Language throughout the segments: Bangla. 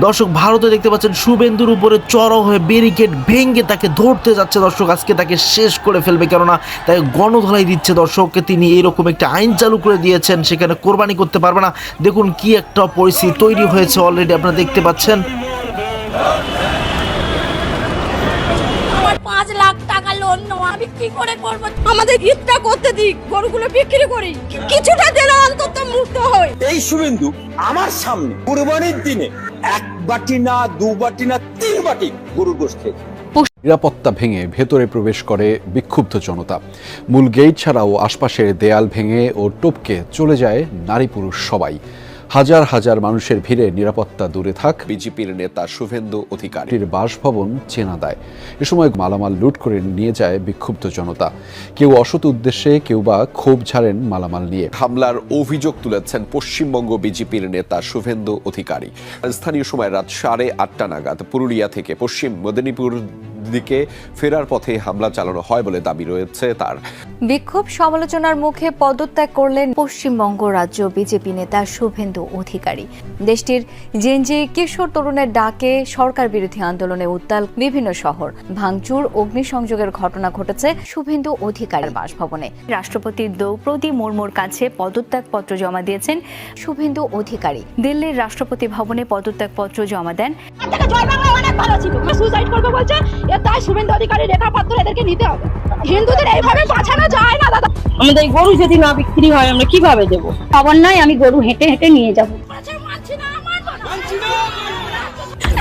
দর্শক ভারতে দেখতে পাচ্ছেন শুভেন্দুর উপরে চড়াও হয়ে ব্যারিকেড ভেঙে তাকে ধরতে যাচ্ছে দর্শক, আজকে তাকে শেষ করে ফেলবে, কেননা তাকে গণধোলাই দিচ্ছে দর্শক। তিনি এরকম একটা আইন চালু করে দিয়েছেন, সেখানে কোরবানি করতে পারবে না। দেখুন কি একটা পরিস্থিতি তৈরি হয়েছে অলরেডি, আপনারা দেখতে পাচ্ছেন। 5 লাখ টাকা লোন নেওয়া আমি কি করে করব? আমাদের ঈদটা করতে দিক, গরুগুলো বিক্রি করি, কিছুটা দিলে অন্তত মুক্ত হই। এই শুভেন্দু আমার সামনে কুরবানির দিনে 1 বাটি না 2 বাটি না 3 বাটি গরুর গোশত খেয়েছে। নিরাপত্তা ভেঙে ভেতরে প্রবেশ করে বিক্ষুব্ধ জনতা। মূল গেট ছাড়াও আশপাশের দেয়াল ভেঙে ও টপকে চলে যায় নারী পুরুষ সবাই। হাজার হাজার মানুষের ভিড়ে নিরাপত্তা দূরে থাক বিজেপির নেতা শুভেন্দু অধিকারীর বাসভবন চেনা দেয়। এ সময় মালামাল লুট করে নিয়ে যায় বিক্ষুব্ধ জনতা। কেউ অসৎ উদ্দেশ্যে, কেউ বা ক্ষোভ ঝাড়েন মালামাল নিয়ে। হামলার অভিযোগ তুলেছেন পশ্চিমবঙ্গ বিজেপির নেতা শুভেন্দু অধিকারী। স্থানীয় সময় রাত 8:30 নাগাদ পুরুলিয়া থেকে পশ্চিম মেদিনীপুর দিকে ফেরার পথে হামলা চালানো হয় বলে দাবি রয়েছে তার। বিক্ষোভ সমালোচনার মুখে পদত্যাগ করলেন পশ্চিমবঙ্গ রাজ্য বিজেপি নেতা শুভেন্দু অধিকারী। দেশটির জেনজি কিশোর তরুণের ডাকে সরকার বিরোধী আন্দোলনে উত্তাল বিভিন্ন শহর। ভাঙচুর, অগ্নিসংযোগের ঘটনা ঘটেছে শুভেন্দু অধিকারীর বাসভবনে। রাষ্ট্রপতি দ্রৌপদী মুর্মুর কাছে পদত্যাগপত্র জমা দিয়েছেন শুভেন্দু অধিকারী। দিল্লির রাষ্ট্রপতি ভবনে পদত্যাগপত্র জমা দেন। তাই শুভেন্দু অধিকারী লেখাপত্র এদেরকে নিতে হবে। হিন্দুদের এইভাবে বাঁচানো যায় না দাদা। আমাদের গরু যদি না বিক্রি হয় আমরা কিভাবে দেবো? খবর নাই, আমি গরু হেঁটে হেঁটে নিয়ে যাবো।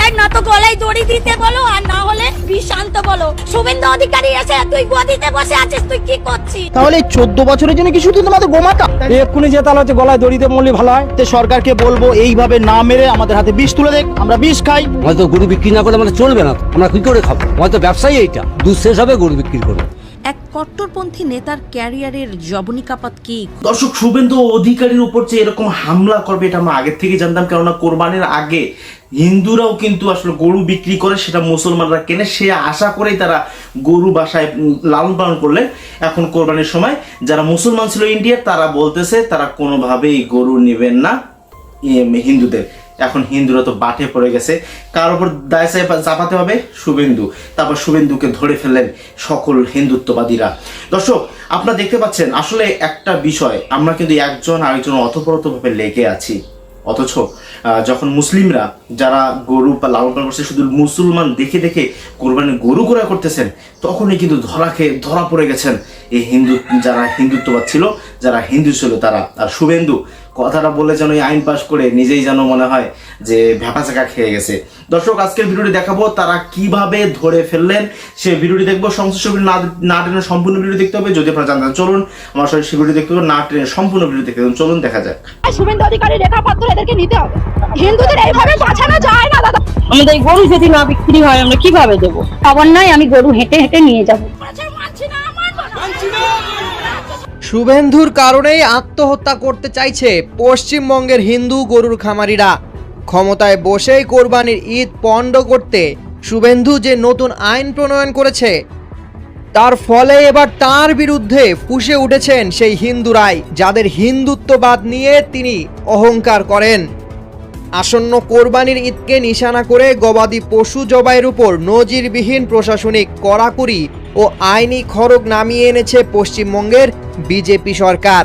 এক না তো গলায় দড়ি দিতে বলো, আর না হলে বিশান্ত বলো। শুভেন্দু অধিকারী এসে তুই গদিতে বসে আছিস, তুই কি করছিস? তাহলে 14 বছরের জন্য কি শুধু তোমাদের গোমাতা? এক্ষুনি যে তাহলে হচ্ছে গলায় দড়িতে মরলে ভালো হয়। সরকারকে বলবো এইভাবে না মেরে আমাদের হাতে বিষ তুলে দেখ, আমরা বিষ খাই। হয়তো গরু বিক্রি না করলে আমাদের চলবে না, আমরা কি করে খাবো? হয়তো ব্যবসায়ী এইটা দুধ শেষ হবে, গরু বিক্রি করবো। এক কট্টরপন্থী নেতার ক্যারিয়ারের জবনিকাপাত কি? দর্শক শুভেন্দু অধিকারীর উপর যে এরকম হামলা করবে এটা আমরা আগে থেকে জানতাম, কেননা কোরবানির আগে হিন্দুরাও কিন্তু আসলে গরু বিক্রি করে, সেটা মুসলমানরা কেনে। সে আশা করেই তারা গরু বাসায় লালন পালন করলে এখন কোরবানির সময় যারা মুসলমান ছিল ইন্ডিয়ার তারা বলতেছে তারা কোনোভাবেই গরু নেবেন না হিন্দুদের। এখন হিন্দুরা তো বাটে পড়ে গেছে, কার উপর দায় চাপাতে হবে? শুভেন্দু। তারপর শুভেন্দুকে ধরে ফেললেন সকল হিন্দুত্ববাদীরা। দর্শক আপনারা দেখতে পাচ্ছেন আসলে একটা বিষয়, আমরা কিন্তু একজন আরেকজন অতপ্রতভাবে লেগে আছি, অথচ যখন মুসলিমরা যারা গরু লালন পালন করছে শুধু মুসলমান দেখে দেখে কোরবানি গরু ক্রয় করতেছেন, তখনই কিন্তু ধরা পড়ে গেছেন এই যারা হিন্দুত্ববাদ ছিল, যারা হিন্দু ছিল তারা। আর শুভেন্দু কথাটা বলে যেন এই আইন পাশ করে নিজেই যেন মনে হয় যে ভ্যাপাচাকা খেয়ে গেছে। দর্শক আজকের ভিডিওটি দেখাবো তারা কিভাবে ধরে ফেললেন, সে ভিডিওটি দেখবো। সংশ্লিষ্ট ভিডিও না টেনে সম্পূর্ণ ভিডিও দেখতে হবে। যদি আপনারা জানতেন চলুন আমার সঙ্গে সে ভিডিও দেখতে হবে, না টেনে সম্পূর্ণ ভিডিও দেখতে হবে। চলুন দেখা যাক। শুভেন্দু অধিকারী লেখাপত্র এদেরকে নিতে হবে। হিন্দুদের এইভাবে বাঁচানো যায় না দাদা। আমাদের গরু যদি না বিক্রি হয় আমরা কিভাবে দেবো? খবর নাই, আমি গরু হেঁটে হেঁটে নিয়ে যাবো। শুভেন্দুর কারণেই আত্মহত্যা করতে চাইছে পশ্চিমবঙ্গের হিন্দু গরুর খামারিরা। ক্ষমতায় বসেই কোরবানির ঈদ পণ্ড করতে শুভেন্দু যে নতুন আইন প্রণয়ন করেছে, তার ফলে এবার তার বিরুদ্ধে ফুঁসে উঠেছেন সেই হিন্দুরাই, যাদের হিন্দুত্ববাদ নিয়ে তিনি অহংকার করেন। আসন্ন কোরবানির ঈদকে নিশানা করে গবাদি পশু জবাইয়ের উপর নজিরবিহীন প্রশাসনিক কড়াকড়ি ও আইনি খড়গ নামিয়ে এনেছে পশ্চিমবঙ্গের বিজেপি সরকার।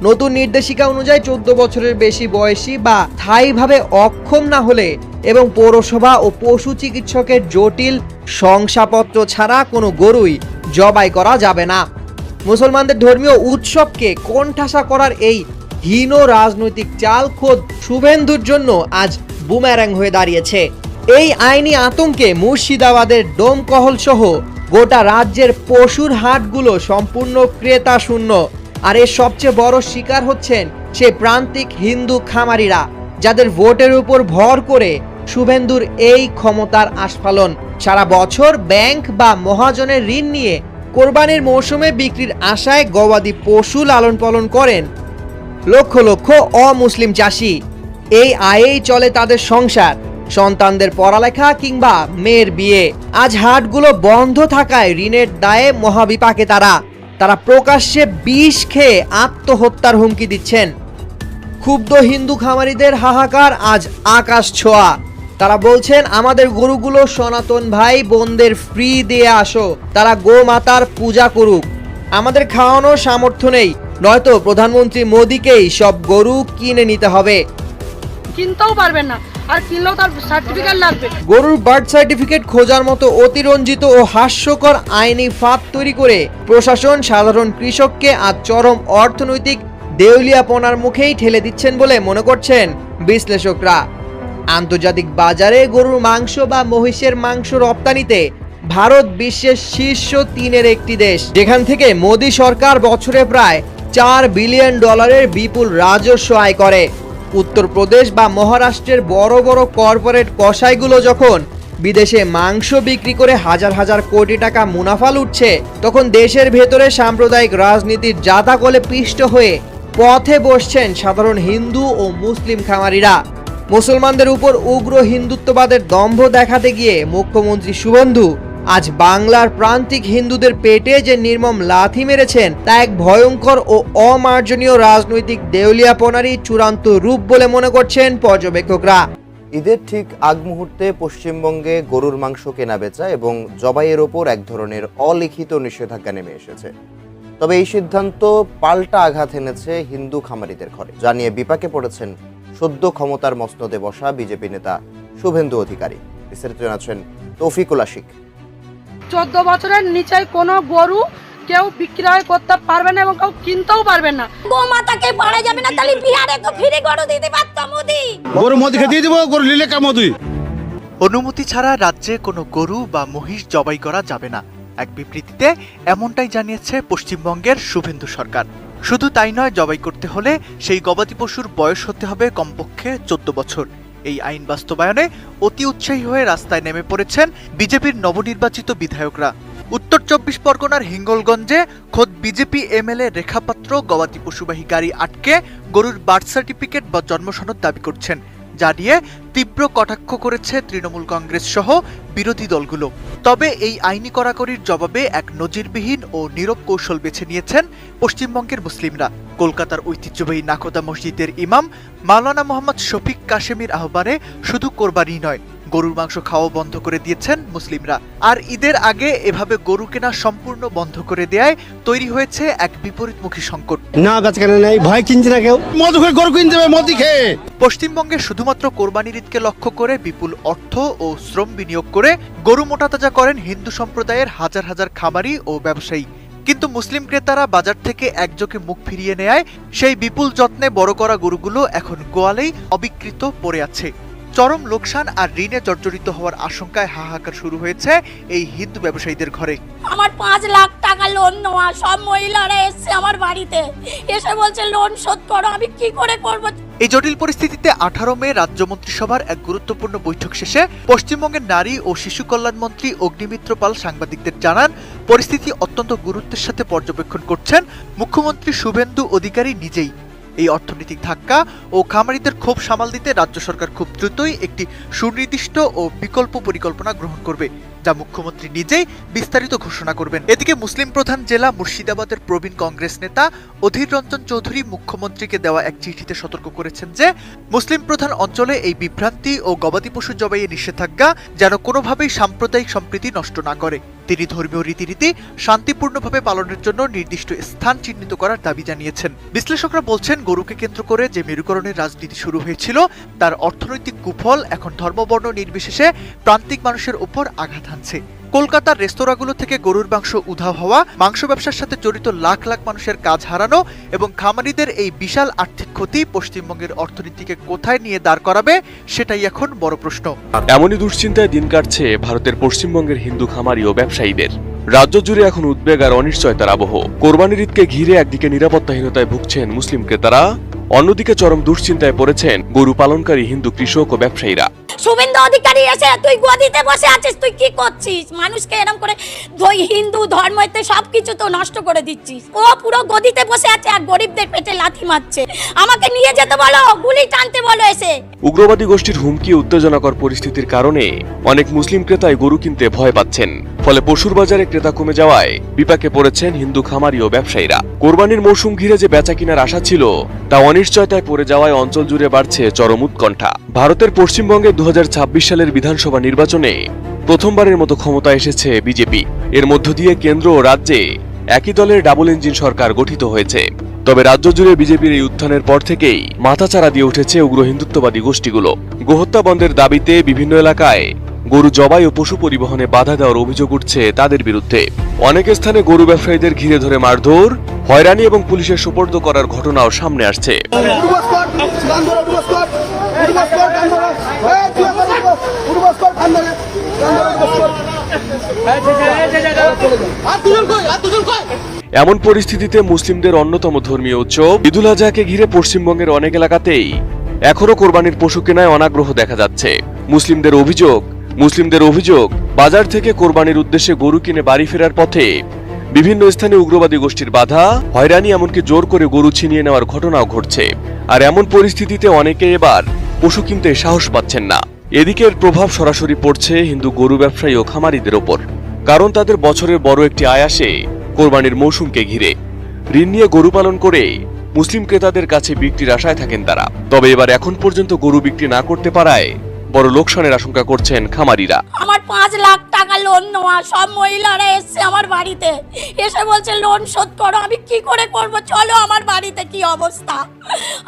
নতুন নির্দেশিকা অনুযায়ী 14 বছরের বেশি বয়সী বা স্থায়ীভাবে অক্ষম না হলে এবং পৌরসভা ও পশু চিকিৎসকের জটিল শংসাপত্র ছাড়া কোনো গরুই জবাই করা যাবে না। মুসলমানদের ধর্মীয় উৎসবকে কোণঠাসা করার এই হীন রাজনৈতিক চাল খোদ শুভেন্দুর জন্য আজ বুমেরাং হয়ে দাঁড়িয়েছে। এই আইনি আতঙ্কে মুর্শিদাবাদের ডোমকহল সহ গোটা রাজ্যের পশুর হাটগুলো সম্পূর্ণ ক্রেতা শূন্য। আর এর সবচেয়ে বড় শিকার হচ্ছেন সেই প্রান্তিক হিন্দু খামারিরা, যাদের ভোটের উপর ভর করে শুভেন্দুর এই ক্ষমতার আস্ফালন। সারা বছর ব্যাংক বা মহাজনের ঋণ নিয়ে কোরবানির মৌসুমে বিক্রির আশায় গবাদি পশু লালন পালন করেন লক্ষ লক্ষ অমুসলিম চাষি। এই আয়েই চলে তাদের সংসার, সন্তানদের পড়ালেখা কিংবা মেয়ের বিয়ে। আজ হাটগুলো বন্ধ থাকায় ঋণের দায়ে মহাবিপাকে তারা প্রকাশ্যে বিষ খেয়ে আত্মহত্যার হুমকি দিচ্ছেন। ক্ষুব্ধ হিন্দু খামারিদের হাহাকার আজ আকাশ ছোঁয়া। তারা বলছেন আমাদের গরুগুলো সনাতন ভাই বোনদের ফ্রি দিয়ে আসো, তারা গোমাতার পূজা করুক, আমাদের খাওয়ানোর সামর্থ্য নেই, নয়তো প্রধানমন্ত্রী মোদীকেই সব গরু কিনে নিতে হবে। কিনতেও পারবেন না, আর কিনলেও তার সার্টিফিকেট লাগবে। গরুর বার্থ সার্টিফিকেট খোঁজার মতো অতিরঞ্জিত ও হাস্যকর আইনি ফাঁদ তৈরি করে প্রশাসন সাধারণ কৃষককে আজ চরম অর্থনৈতিক দেউলিয়াপনার মুখেই ঠেলে দিচ্ছেন বলে মনে করছেন বিশ্লেষকরা। আন্তর্জাতিক বাজারে গরুর মাংস বা মহিষের মাংস রপ্তানিতে ভারত বিশ্বের শীর্ষ 3-এর একটি দেশ, যেখান থেকে মোদী সরকার বছরে প্রায় $4 বিলিয়ন বিপুল রাজস্ব আয় করে। উত্তরপ্রদেশ বা মহারাষ্ট্রের বড় বড় কর্পোরেট কসাইগুলো যখন বিদেশে মাংস বিক্রি করে হাজার হাজার কোটি টাকা মুনাফা লুটছে, তখন দেশের ভেতরে সাম্প্রদায়িক রাজনীতির জাতাকলে পিষ্ট হয়ে পথে বসছেন সাধারণ হিন্দু ও মুসলিম খামারিরা। মুসলমানদের উপর উগ্র হিন্দুত্ববাদের দম্ভ দেখাতে গিয়ে মুখ্যমন্ত্রী শুভেন্দু আজ বাংলার প্রান্তিক হিন্দুদের পেটে যে নির্মম লাথি মেরেছেন তা এক ভয়ঙ্কর ও অমার্জনীয় রাজনৈতিক দেউলিয়াপনারই চূড়ান্ত রূপ বলে মনে করছেন পর্যবেক্ষকরা। ঈদের ঠিক আগ মুহূর্তে পশ্চিমবঙ্গে গরুর মাংস কেনাবেচা এবং জবাইয়ের ওপর এক ধরনের অলিখিত নিষেধাজ্ঞা নেমে এসেছে। তবে এই সিদ্ধান্ত পাল্টা আঘাত এনেছে হিন্দু খামারিদের ঘরে, জানিয়ে বিপাকে পড়েছেন সদ্য ক্ষমতার মসনদে বসা বিজেপি নেতা শুভেন্দু অধিকারী। বিস্তারিত জানাচ্ছেন তৌফিকুল আশিক। 14 বছরের নিচে কোনো গরু কেউ বিক্রয় করতে পারবে না এবং কেউ কিনতেও পারবে না। গোমাতাকে পারা যাবে না, তাহলে বিহারে তো ফ্রি গরু দিতে পারত মোদি। গরু মোদিকে দিয়ে দিব, গরু নিলে কা মোদি। অনুমতি ছাড়া রাজ্যে কোনো গরু বা মহিষ জবাই করা যাবে না, এক বিবৃতিতে এমনটাই জানিয়েছে পশ্চিমবঙ্গের শুভেন্দু সরকার। শুধু তাই নয়, জবাই করতে হলে সেই গবাদি পশুর বয়স হতে হবে কমপক্ষে 14 বছর। এই আইন বাস্তবায়নে অতি উৎসাহী হয়ে রাস্তায় নেমে পড়েছেন বিজেপির নবনির্বাচিত বিধায়করা। উত্তর 24 পরগনার হিঙ্গলগঞ্জে খোদ বিজেপি এমএলএ রেখাপাত্র গবাদি পশুবাহী গাড়ি আটকে গরুর বার্থ সার্টিফিকেট বা জন্মসনদ দাবি করছেন, যা নিয়ে তীব্র কটাক্ষ করেছে তৃণমূল কংগ্রেস সহ বিরোধী দলগুলো। তবে এই আইনি কড়াকড়ির জবাবে এক নজিরবিহীন ও নীরব কৌশল বেছে নিয়েছেন পশ্চিমবঙ্গের মুসলিমরা। কলকাতার ঐতিহ্যবাহী নাকোদা মসজিদের ইমাম মাওলানা মোহাম্মদ শফিক কাশেমির আহ্বানে শুধু কোরবানি নয়, গরুর মাংস খাওয়া বন্ধ করে দিয়েছেন মুসলিমরা। আর ঈদের আগে এভাবে গরু কেনা সম্পূর্ণ বন্ধ করে দেয়ায় তৈরি হয়েছে এক বিপরীতমুখী সংকট। না বেচকেনা নেই, ভয় কিনছে না কেউ, মদ খেয়ে গরু কিনতে হবে, মদ খেয়ে। পশ্চিমবঙ্গে শুধুমাত্র কোরবানির ঈদকে লক্ষ্য করে বিপুল অর্থ ও শ্রম বিনিয়োগ করে গরু মোটাতাজা করেন হিন্দু সম্প্রদায়ের হাজার হাজার খামারি ও ব্যবসায়ী। কিন্তু মুসলিম ক্রেতারা বাজার থেকে একযোগে মুখ ফিরিয়ে নেয় সেই বিপুল যত্নে বড় করা গরুগুলো এখন গোয়ালেই অবিকৃত পড়ে আছে। চরম লোকসান আর ঋণে জর্জরিত হওয়ার আশঙ্কায় হাহাকার শুরু হয়েছে এই হিন্দু ব্যবসায়ীদের ঘরে। আমার 5 লাখ টাকা লোন নেওয়া, সব মহিলারা এসছে আমার বাড়িতে, এসে বলছে লোন শোধ করো, আমি কি করে করব? এই জটিল পরিস্থিতিতে 18 মে রাজ্য মন্ত্রিসভার এক গুরুত্বপূর্ণ বৈঠক শেষে পশ্চিমবঙ্গের নারী ও শিশু কল্যাণ মন্ত্রী অগ্নিমিত্র পাল সাংবাদিকদের জানান, পরিস্থিতি অত্যন্ত গুরুত্বের সাথে পর্যবেক্ষণ করছেন মুখ্যমন্ত্রী শুভেন্দু অধিকারী নিজেই। এই অর্থনৈতিক ধাক্কা ও খামারিদের ক্ষোভ সামাল দিতে রাজ্য সরকার খুব দ্রুতই একটি সুনির্দিষ্ট ও বিকল্প পরিকল্পনা গ্রহণ করবে, যা মুখ্যমন্ত্রী নিজেই বিস্তারিত ঘোষণা করবেন। এদিকে মুসলিম প্রধান জেলা মুর্শিদাবাদের প্রবীণ কংগ্রেস নেতা অধীর রঞ্জন চৌধুরী মুখ্যমন্ত্রীকে দেওয়া এক চিঠিতে সতর্ক করেছেন যে মুসলিম প্রধান অঞ্চলে এই বিভ্রান্তি ও গবাদি পশু জবাইয়ের নিষেধাজ্ঞা যেন কোনোভাবেই সাম্প্রদায়িক সম্প্রীতি নষ্ট না করে। তিনি ধর্মীয় রীতিনীতি শান্তিপূর্ণভাবে পালনের জন্য নির্দিষ্ট স্থান চিহ্নিত করার দাবি জানিয়েছেন। বিশ্লেষকরা বলছেন, গরুকে কেন্দ্র করে যে মেরুকরণের রাজনীতি শুরু হয়েছিল তার অর্থনৈতিক কুফল এখন ধর্মবর্ণ নির্বিশেষে প্রান্তিক মানুষের উপর আঘাত হানছে। কলকাতার রেস্তোরাঁগুলো থেকে গরুর মাংস উধাও হওয়া, মাংস ব্যবসার সাথে জড়িত লাখ লাখ মানুষের কাজ হারানো এবং খামারিদের এই বিশাল আর্থিক ক্ষতি পশ্চিমবঙ্গের অর্থনীতিকে কোথায় নিয়ে দাঁড় করাবে সেটাই এখন বড় প্রশ্ন। এমনই দুশ্চিন্তায় দিন কাটছে ভারতের পশ্চিমবঙ্গের হিন্দু খামারি ও ব্যবসায়ীদের। রাজ্য জুড়ে এখন উদ্বেগ আর অনিশ্চয়তার আবহ। কোরবানির ঈদকে ঘিরে একদিকে নিরাপত্তাহীনতায় ভুগছেন মুসলিম ক্রেতারা, অন্যদিকে চরম দুশ্চিন্তায় পড়েছেন গরু পালনকারী হিন্দু কৃষক ও ব্যবসায়ীরা। শুভেন্দু অধিকারী এসে তুই গদিতে বসে আছিস, তুই কি করছিস? মানুষকে এরকম করে হিন্দু ধর্মতে সবকিছু তো নষ্ট করে দিচ্ছিস। ও পুরো গদিতে বসে আছে আর গরিবদের পেটে লাথি মারছে। আমাকে নিয়ে যেতে বলো, গুলি টানতে বলো এসে। উগ্রবাদী গোষ্ঠীর হুমকি উত্তেজনাকর পরিস্থিতির কারণে অনেক মুসলিম ক্রেতাই গরু কিনতে ভয় পাচ্ছেন। ফলে পশুর বাজারে ক্রেতা কমে যাওয়ায় বিপাকে পড়েছেন হিন্দু খামারি ও ব্যবসায়ীরা। কোরবানির মৌসুম ঘিরে যে বেচা কিনার আশা ছিল তা অনিশ্চয়তায় পড়ে যাওয়ায় অঞ্চল জুড়ে বাড়ছে চরম উৎকণ্ঠা। ভারতের পশ্চিমবঙ্গে 2026 সালের বিধানসভা নির্বাচনে প্রথমবারের মতো ক্ষমতায় এসেছে বিজেপি। এর মধ্য দিয়ে কেন্দ্র ও রাজ্যে একই দলের ডাবল ইঞ্জিন সরকার গঠিত হয়েছে। তবে রাজ্য জুড়ে বিজেপির এই উত্থানের পর থেকেই মাথাচাড়া দিয়ে উঠেছে উগ্র হিন্দুত্ববাদী গোষ্ঠীগুলো। গোহত্যা বন্ধের দাবিতে বিভিন্ন এলাকায় গরু জবাই ও পশু পরিবহনে বাধা দেওয়ার অভিযোগ উঠছে তাদের বিরুদ্ধে। অনেক স্থানে গরু ব্যবসায়ীদের ঘিরে ধরে মারধর, হয়রানি এবং পুলিশের সোপর্দ করার ঘটনাও সামনে আসছে। এমন পরিস্থিতিতে মুসলিমদের অন্যতম ধর্মীয় উৎসব ঈদুল আজহাকে ঘিরে পশ্চিমবঙ্গের অনেক এলাকাতেই এখনো কোরবানির পশু কেনায় অনাগ্রহ দেখা যাচ্ছে। মুসলিমদের অভিযোগ বাজার থেকে কোরবানির উদ্দেশ্যে গরু কিনে বাড়ি ফেরার পথে বিভিন্ন স্থানে উগ্রবাদী গোষ্ঠীর বাধা, হয়রানি, এমনকি জোর করে গরু ছিনিয়ে নেওয়ার ঘটনাও ঘটছে। আর এমন পরিস্থিতিতে অনেকে এবার পশু কিনতে সাহস পাচ্ছেন না। এদিকে এর প্রভাব সরাসরি পড়ছে হিন্দু গরু ব্যবসায়ী ও খামারিদের ওপর, কারণ তাদের বছরের বড় একটি আয় আসে কোরবানির মৌসুমকে ঘিরে। ঋণ নিয়ে গরু পালন করে মুসলিম ক্রেতাদের কাছে বিক্রির আশায় থাকেন তারা। তবে এবার এখন পর্যন্ত গরু বিক্রি না করতে পারায় বড় লোকসানের আশঙ্কা করছেন খামারিরা। আমার 5 লাখ টাকা লোন নেওয়া, সব মহিলারা এসছে আমার বাড়িতে, এসে বলছে লোন শোধ করো। আমি কি করে করব? চলো আমার বাড়িতে কি অবস্থা,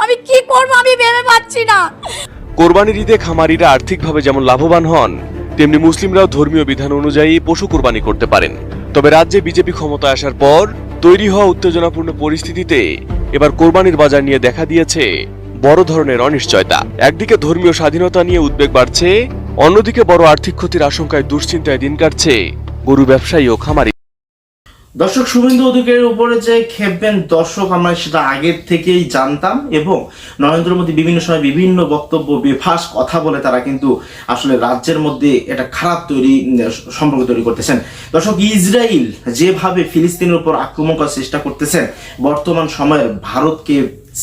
আমি কি করব আমি ভেবে পাচ্ছি না। কোরবানির ঈদে খামারিরা আর্থিকভাবে যেমন লাভবান হন, তেমনি মুসলিমরাও ধর্মীয় বিধান অনুযায়ী পশু কোরবানি করতে পারেন। তবে রাজ্যে বিজেপি ক্ষমতায় আসার পর তৈরি হওয়া উত্তেজনাপূর্ণ পরিস্থিতিতে এবার কোরবানির বাজার নিয়ে দেখা দিয়েছে বড় ধরনের অনিশ্চয়তা। একদিকে ধর্মীয় স্বাধীনতা নিয়ে উদ্বেগ বাড়ছে, অন্যদিকে বড় আর্থিক ক্ষতির আশঙ্কায় দুশ্চিন্তায় দিন কাটছে গরু ব্যবসায়ী ও খামারি। দর্শক, শুভেন্দু অধিকারীর উপরে যে খেপবেন দর্শক, আমরা সেটা আগের থেকেই জানতাম এবং নরেন্দ্র মোদী বিভিন্ন সময় বিভিন্ন বক্তব্য, বেফাস কথা বলে তারা কিন্তু আসলে রাজ্যের মধ্যে এটা খারাপ সম্পর্ক তৈরি করতেছেন। দর্শক, ইসরায়েল যেভাবে ফিলিস্তিনের উপর আক্রমণ করার চেষ্টা করতেছেন, বর্তমান সময়ের ভারতকে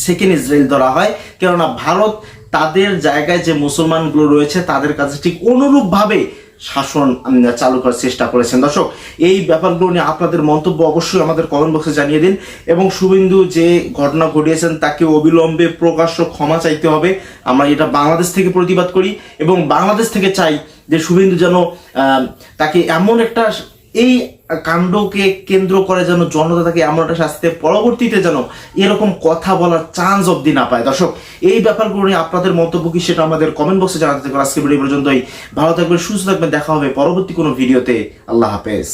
সেকেন্ড ইসরায়েল ধরা হয়, কেননা ভারত তাদের জায়গায় যে মুসলমানগুলো রয়েছে তাদের কাছে ঠিক অনুরূপভাবে শাসন চালু করার চেষ্টা করেছেন। দর্শক, এই ব্যাপারগুলো নিয়ে আপনাদের মন্তব্য অবশ্যই আমাদের কমেন্ট বক্সে জানিয়ে দিন এবং শুভেন্দু যে ঘটনা ঘটিয়েছেন তাকে অবিলম্বে প্রকাশ্য ক্ষমা চাইতে হবে। আমরা এটা বাংলাদেশ থেকে প্রতিবাদ করি এবং বাংলাদেশ থেকে চাই যে শুভেন্দু যেন তাকে এমন একটা, এই কাণ্ডকে কেন্দ্র করে যেন জনতা তাকে এমন একটা শাস্তিতে পরবর্তীতে যেন এরকম কথা বলার চান্স অবধি না পায়। দর্শক, এই ব্যাপারগুলো নিয়ে আপনাদের মন্তব্য কি সেটা আমাদের কমেন্ট বক্সে জানাতে থাকুন। আজকে ভিডিও পর্যন্তই। ভালো থাকবেন, সুস্থ থাকবেন, দেখা হবে পরবর্তী কোনো ভিডিওতে। আল্লাহ হাফেজ।